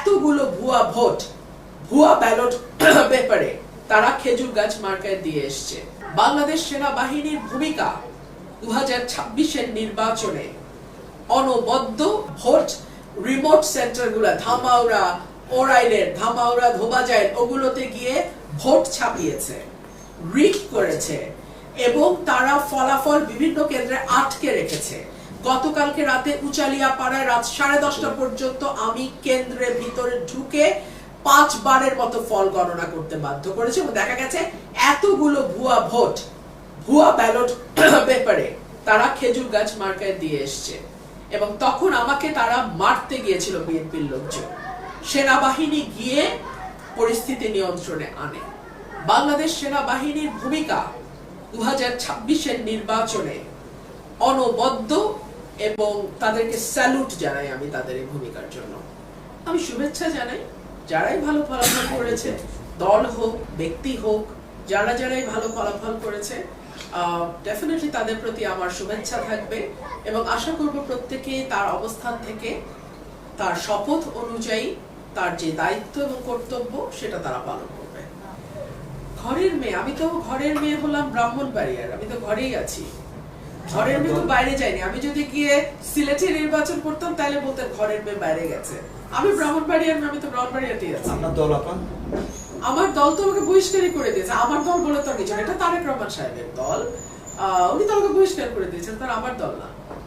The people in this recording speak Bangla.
এতগুলো ভুয়া ভোট, ভুয়া ব্যালট পেপারে তারা খেজুর গাছ মার্কায় দিয়ে এসছে। বাংলাদেশ সেনাবাহিনীর ভূমিকা 2026-এর নির্বাচনে অনবদ্য ভোট রিমোট সেন্টারগুলো ধামাউড়া, ওরাইলের ধামাউড়া, ধোবাজাইল ওগুলোতে গিয়ে ভোট ছাপিয়েছে, রিগ করেছে এবং তারা ফলাফল বিভিন্ন কেন্দ্রে আটকে রেখেছে। গতকালকে রাতে উচালিয়া পাড়ায় রাত 10:30 পর্যন্ত আমি কেন্দ্রের ভিতরে ঢুকে 5 বারের মতো ফল গণনা করতে বাধ্য করেছে এবং দেখা গেছে এতগুলো ভুয়া ভোট, ভুয়া ব্যালট পেপারে তারা খেজুর গাছ মার্কায় দিয়ে এসছে এবং তখন আমাকে তারা মারতে গিয়েছিল বিএনপির লোকজন। সেনাবাহিনী গিয়ে পরিস্থিতি নিয়ন্ত্রণে আনে। বাংলাদেশ সেনাবাহিনীর ভূমিকা 2026-এর নির্বাচনে অনবদ্য এবং তাদেরকে স্যালুট জানাই আমি তাদের এই ভূমিকার জন্য। আমি শুভেচ্ছা জানাই যারাই ভালো ফলাফল করেছে, দল হোক ব্যক্তি হোক, যারাই ভালো ফলাফল করেছে ডেফিনেটলি তাদের প্রতি আমার শুভেচ্ছা থাকবে এবং আশা করব প্রত্যেকেই তার অবস্থান থেকে তার শপথ অনুযায়ী তার যে দায়িত্ব এবং কর্তব্য সেটা তারা পালন করবে। ঘরের মেয়ে, আমি তো ঘরের মেয়ে হলাম ব্রাহ্মণবাড়িয়ার, আমি তো ঘরেই আছি, ঘরের মেয়ে তো বাইরে যায়নি। আমি যদি গিয়ে সিলেটে নির্বাচন করতাম তাহলে বলতেন ঘরের মেয়ে বাইরে গেছে। আমি ব্রাহ্মণবাড়িয়ার মেয়ে, আমি তো ব্রাহ্মণবাড়িয়াতেই আছি। আপনার দল আপন? আমার দল তো আমাকে বহিষ্কারই করে দিয়েছে। আমার দল বলে তো কিছু, এটা তারেক রহমান সাহেবের দল, উনি তো আমাকে বহিষ্কার করে দিয়েছেন, তার আমার দল না।